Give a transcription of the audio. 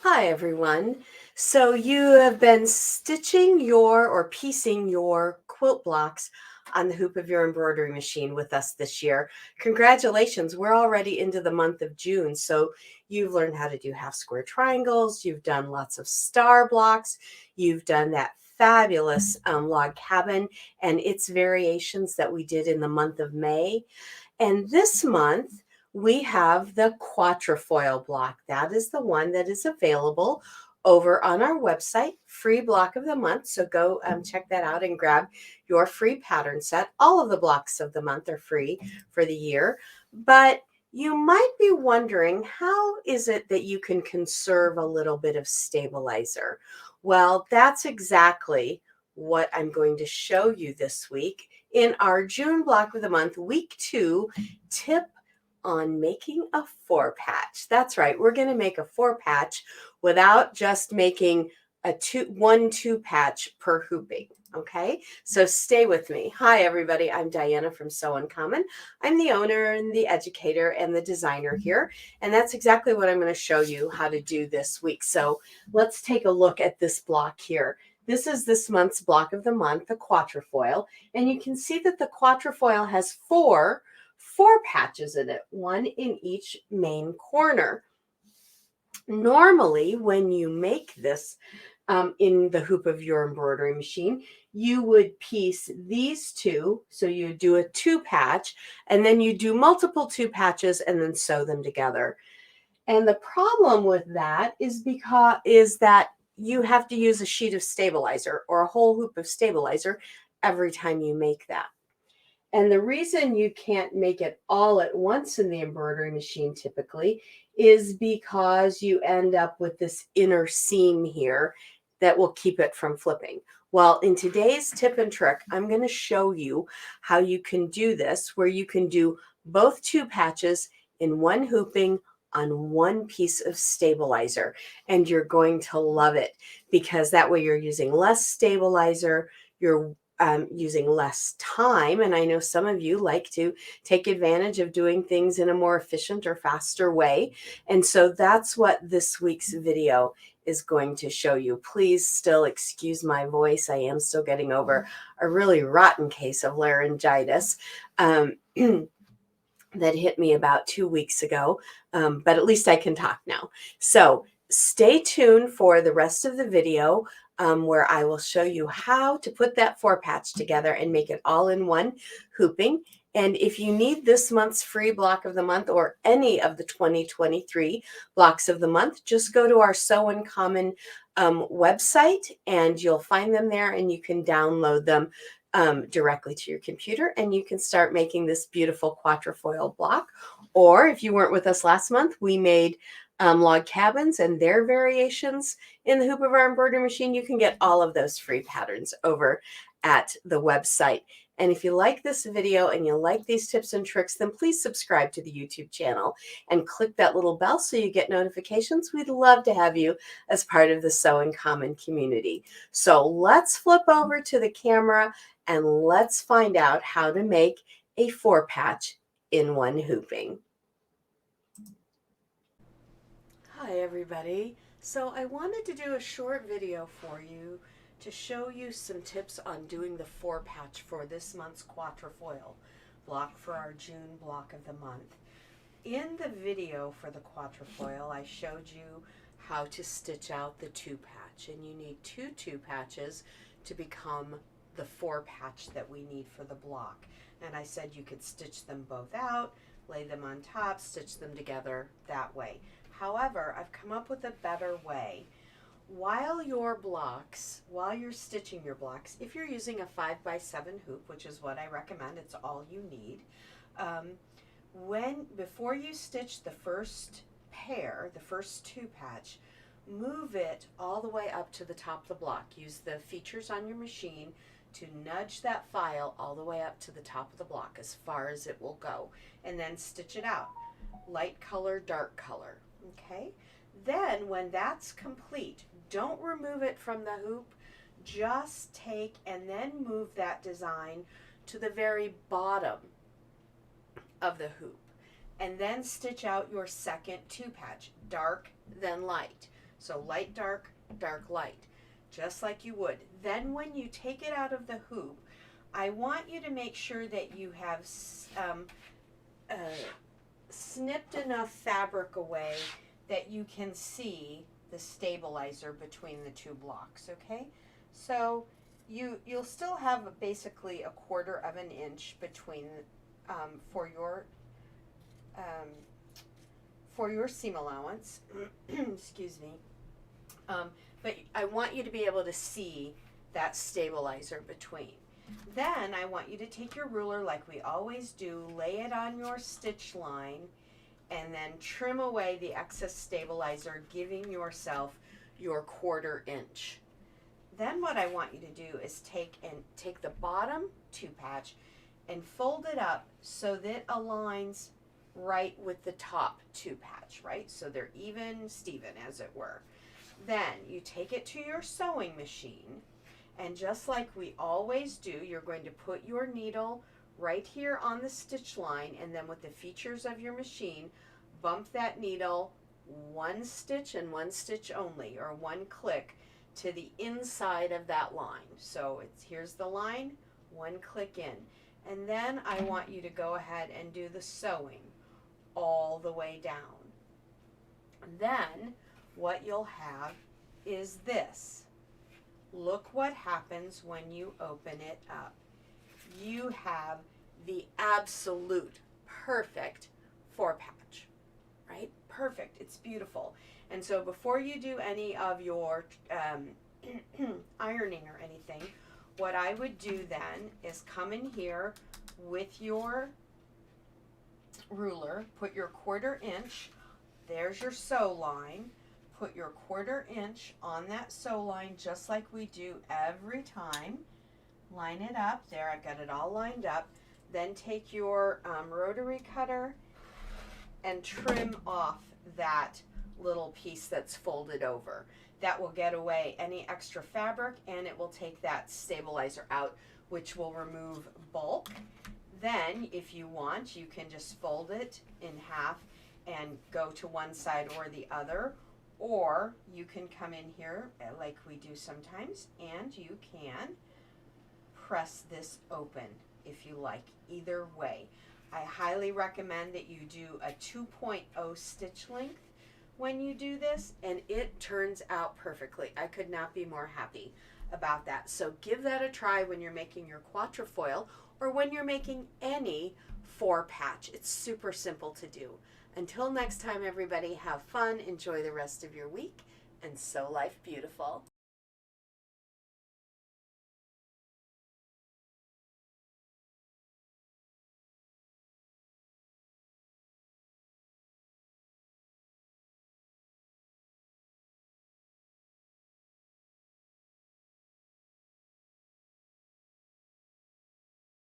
Hi everyone. So you have been stitching your or piecing your quilt blocks on the hoop of your embroidery machine with us this year. Congratulations. We're already into the month of June. So you've learned how to do half square triangles. You've done lots of star blocks. You've done that fabulous log cabin and its variations that we did in the month of May. And this month, we have the Quatrefoil block. That is the one that is available over on our website, free block of the month. So go check that out and grab your free pattern set. All of the blocks of the month are free for the year. But you might be wondering, how is it that you can conserve a little bit of stabilizer? Well, that's exactly what I'm going to show you this week in our June block of the month, week 2, tip on making a 4-patch. That's right, we're going to make a 4-patch without just making a 1-2-patch per hooping. Okay, so stay with me. Hi, everybody. I'm Diana from Sew Uncommon. I'm the owner and the educator and the designer here, and that's exactly what I'm going to show you how to do this week. So let's take a look at this block here. This is this month's block of the month, the Quatrefoil, and you can see that the Quatrefoil has four patches in it, one in each main corner. Normally, when you make this in the hoop of your embroidery machine, you would piece these two. So you do a 2-patch, and then you do multiple 2 patches and then sew them together. And the problem with that is that you have to use a sheet of stabilizer or a whole hoop of stabilizer every time you make that. And the reason you can't make it all at once in the embroidery machine typically is because you end up with this inner seam here that will keep it from flipping. Well, in today's tip and trick, I'm going to show you how you can do this, where you can do both 2 patches in one hooping on one piece of stabilizer. And you're going to love it because that way you're using less stabilizer, you're using less time. And I know some of you like to take advantage of doing things in a more efficient or faster way. And so that's what this week's video is going to show you. Please still excuse my voice. I am still getting over a really rotten case of laryngitis. That hit me about 2 weeks ago, but at least I can talk now. So stay tuned for the rest of the video where I will show you how to put that 4-patch together and make it all in one hooping. And if you need this month's free block of the month or any of the 2023 blocks of the month, just go to our Sew Uncommon website and you'll find them there and you can download them directly to your computer, and you can start making this beautiful Quatrefoil block. Or if you weren't with us last month, we made log cabins and their variations in the hoop of our embroidery machine. You can get all of those free patterns over at the website. And if you like this video and you like these tips and tricks, then please subscribe to the YouTube channel and click that little bell so you get notifications. We'd love to have you as part of the Sew Uncommon community. So let's flip over to the camera and let's find out how to make a 4-patch in one hooping. Hi everybody. So I wanted to do a short video for you to show you some tips on doing the 4-patch for this month's Quatrefoil block for our June block of the month. In the video for the Quatrefoil, I showed you how to stitch out the 2-patch, and you need 2 patches to become the 4-patch that we need for the block. And I said you could stitch them both out, lay them on top, stitch them together that way. However, I've come up with a better way. While you're stitching your blocks, if you're using a 5x7 hoop, which is what I recommend, it's all you need, before you stitch the first pair, the first 2-patch, move it all the way up to the top of the block. Use the features on your machine to nudge that file all the way up to the top of the block as far as it will go, and then stitch it out. Light color, dark color, okay? Then when that's complete, don't remove it from the hoop. Just take and then move that design to the very bottom of the hoop, and then stitch out your second 2-patch, dark then light. So light, dark, dark, light, just like you would. Then when you take it out of the hoop, I want you to make sure that you have snipped enough fabric away that you can see the stabilizer between the two blocks, okay? So you'll still have basically a 1/4 of an inch between for your seam allowance. Excuse me. But I want you to be able to see that stabilizer between. Then I want you to take your ruler like we always do, lay it on your stitch line, and then trim away the excess stabilizer, giving yourself your 1/4 inch. Then what I want you to do is take the bottom 2 patch and fold it up so that it aligns right with the top 2 patch, right? So they're even Steven, as it were. Then you take it to your sewing machine, and just like we always do, you're going to put your needle right here on the stitch line, and then with the features of your machine, bump that needle 1 stitch and 1 stitch only, or 1 click, to the inside of that line. So here's the line, 1 click in. And then I want you to go ahead and do the sewing all the way down. Then what you'll have is this. Look what happens when you open it up. You have the absolute perfect 4 patch, right? Perfect. It's beautiful. And so before you do any of your ironing or anything, what I would do then is come in here with your ruler, put your 1/4 inch, there's your sew line, put your 1/4 inch on that sew line just like we do every time. Line it up. There, I've got it all lined up. Then take your rotary cutter and trim off that little piece that's folded over. That will get away any extra fabric, and it will take that stabilizer out, which will remove bulk. Then, if you want, you can just fold it in half and go to one side or the other, or you can come in here like we do sometimes, and you can press this open if you like. Either way, I highly recommend that you do a 2.0 stitch length when you do this, and it turns out perfectly. I could not be more happy about that. So give that a try when you're making your Quatrefoil, or when you're making any 4 patch. It's super simple to do. Until next time, everybody, have fun, enjoy the rest of your week, and sew life beautiful.